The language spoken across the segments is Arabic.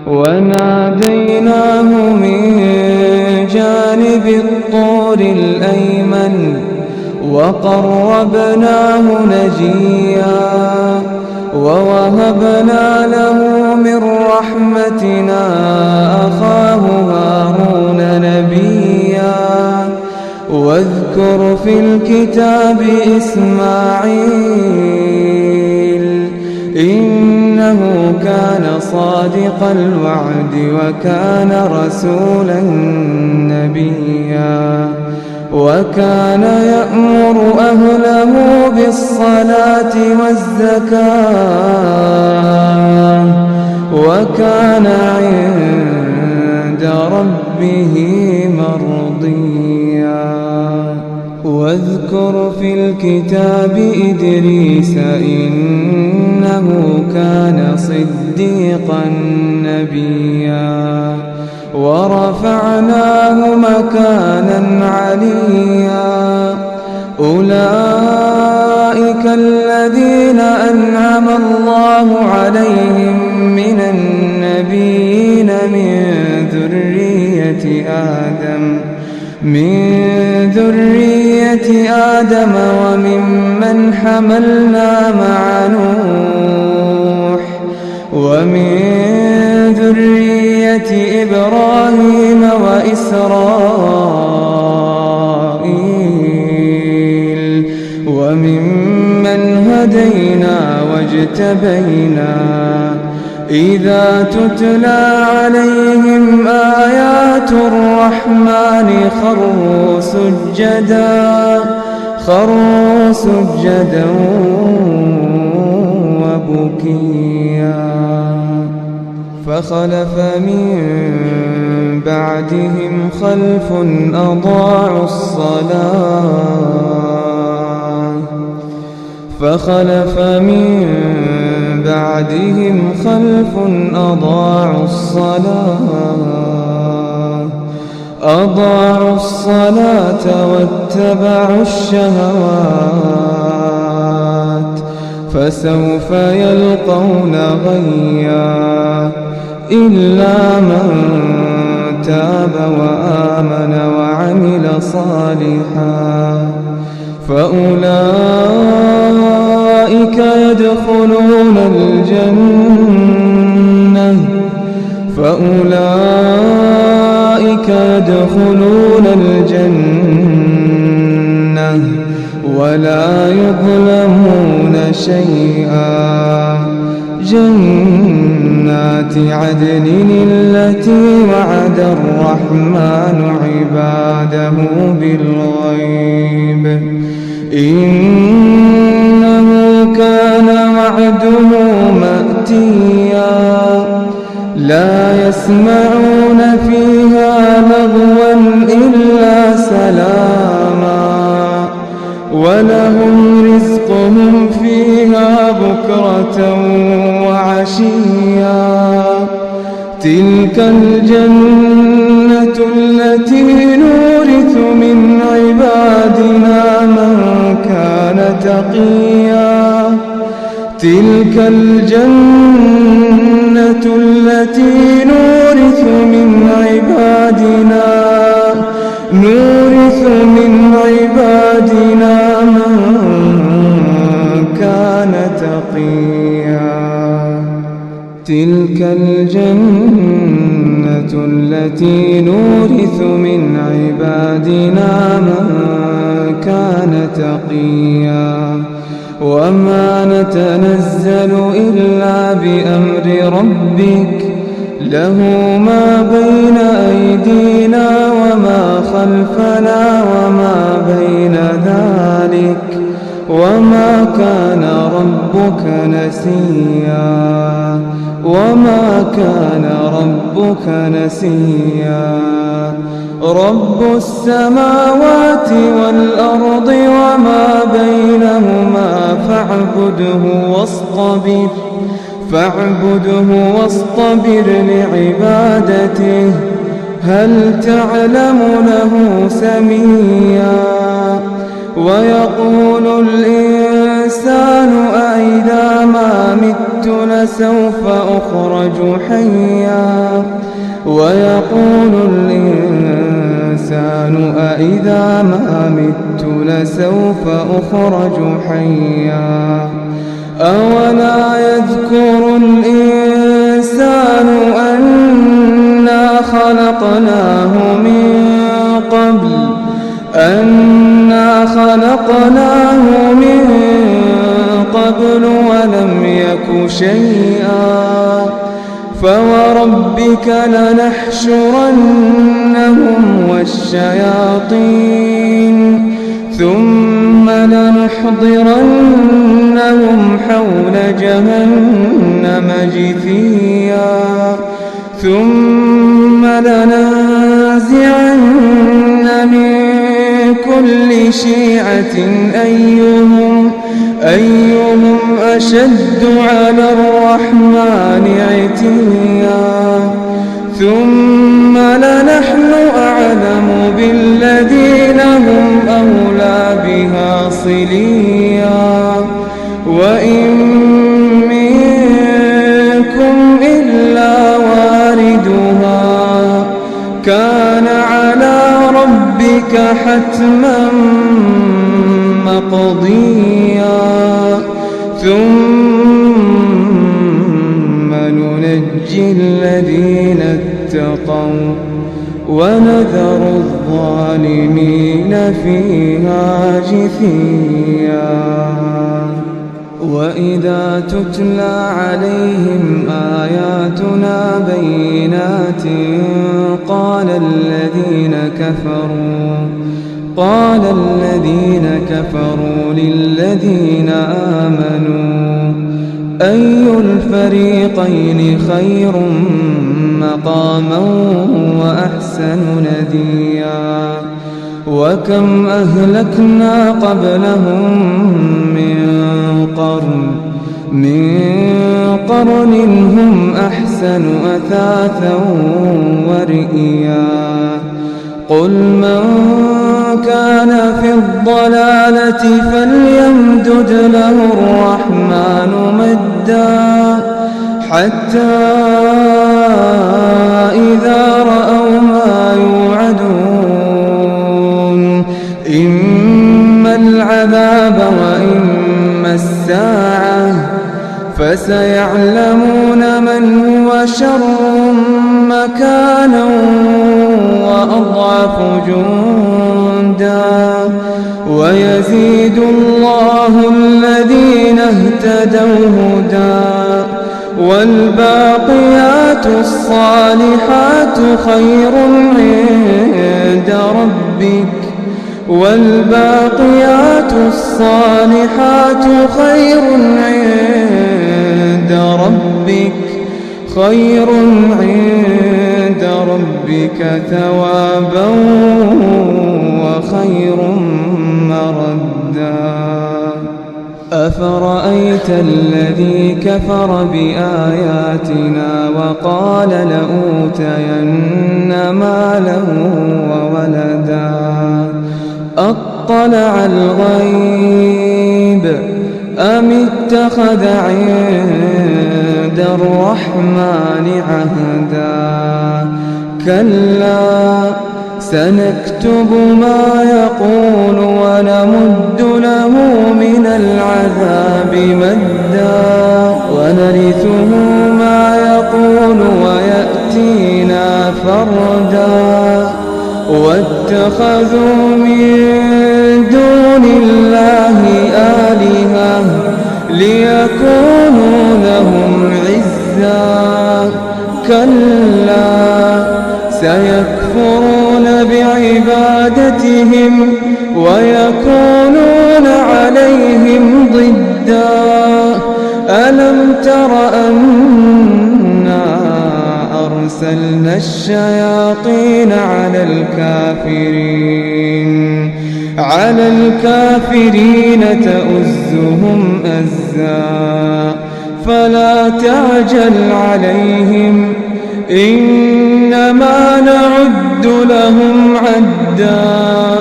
وناديناه من جانب الطور الأيمن وقربناه نجيا ووهبنا له من رحمتنا أخاه هارون نبيا واذكر في الكتاب إسماعيل إنه كان صادق الوعد وكان رسولا نبيا وكان يأمر أهله بالصلاة والزكاة وكان عند ربه مرضيا واذكر في الكتاب إدريس إنه كان صديقا نبيا ورفعناه مكانا عليا أولئك الذين أنعم الله عليهم من النبيين من ذرية آدم وممن حملنا مع نوح ومن ذرية إبراهيم وإسرائيل وممن هدينا واجتبينا إذا تتلى عليهم آيات الرحمن خروا سجدا وبكيا فخلف من بعدهم خلف أضاعوا الصلاة واتبعوا الشهوات فسوف يلقون غيا إلا من تاب وآمن وعمل صالحا فأولئك يدخلون الجنة ولا يظلمون شيئا جنات عدن التي وعد الرحمن عباده بالغيب إنه كان وعده مأتيا لا يسمعون فيها لغوا إلا سلاما ولهم رزقهم فيها بكرة وعشيا تلك الجنة التي نورث من عبادنا من كان تقيا تلك الجنة التي نورث من عبادنا من كان تقيا تلك الجنة التي نورث من عبادنا من كان تقيا وما نتنزل إلا بأمر ربك له ما بين أيدينا وما خلفنا وما بين ذلك وما كان ربك نسيا رب السماوات والأرض وما بينهما فاعبده واصطبر لعبادته هل تعلم له سميا ويقول الإنسان الإنسان أإذا ما مت لسوف أخرج حيا ويقول الإنسان أإذا ما مت لسوف أخرج حيا أولا يذكر الإنسان أنا خلقناه من قبل ولم يك شيئا فوربك لنحشرنهم والشياطين ثم لنحضرنهم حول جهنم جثيا ثم لننزعن من كل شيعة أيهم أشد على الرحمن عتيا ثم لنحن أعلم بالذين هم أولى بها صليا وإن منكم إلا واردها كان على ربك حتما مقضيا ثم ننجي الذين اتقوا ونذر الظالمين فيها جثيا وإذا تتلى عليهم آياتنا بينات قال الذين كفروا للذين آمنوا أي الفريقين خير مقاما وأحسن نديا وكم أهلكنا قبلهم من قرن هم أحسن أثاثا ورئيا قل من كان في الضلالة فليمدد له الرحمن مدا حتى إذا رأوا ما يوعدون إما العذاب وإما الساعة فسيعلمون من هو شر مكانا وأضعف جندا ويزيد الله الذين اهتدوا هدى والباقيات الصالحات خير عند ربك ثوابا وخير مردا أفرأيت الذي كفر بآياتنا وقال لأوتين مالا وولدا أطلع الغيب أم اتخذ عند الرحمن عهدا كلا سنكتب ما يقول ونمد له من العذاب مدا ونرثه ما يقول ويأتينا فردا واتخذوا من دون الله آلهة ليكونوا لهم عزا كلا سيكفرون بعبادتهم ويكونون عليهم ضدا ألم تر أنا أرسلنا الشياطين على الكافرين تؤزهم أزا فلا تعجل عليهم إنما نعد لهم عدا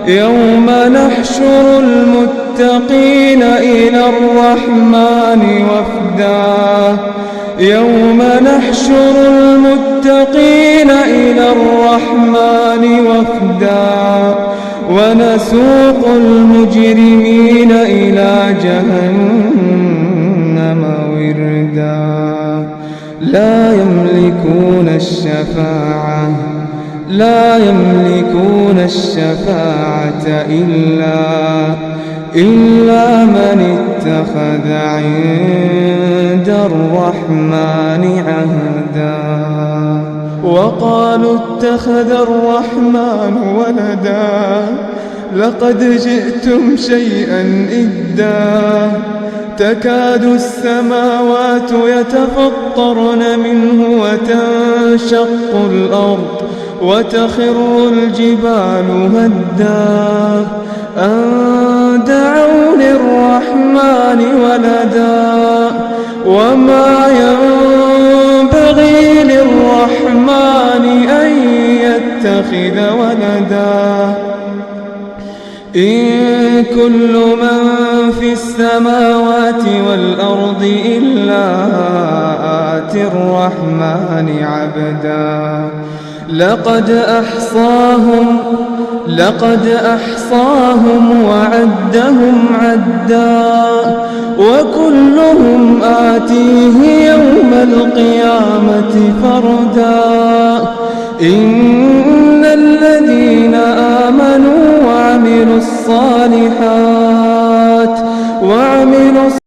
يوم نحشر المتقين المتقين إلى الرحمن وفدا يوم نحشر المتقين إلى الرحمن وفدا ونسوق المجرمين إلى جهنم وردا لا يملكون الشفاعة إلا من اتخذ عند الرحمن عهدا وقالوا اتخذ الرحمن ولدا لقد جئتم شيئا إدا تكاد السماوات يتفطرن منه وتنشق الأرض وتخر الجبال هدا أن دعوا للرحمن ولدا وما ينبغي للرحمن أن يتخذ ولدا إن كل من في السماوات والأرض إلا آتي الرحمن عبدا لقد أحصاهم وعدهم عدا وكلهم آتيه يوم القيامة فردا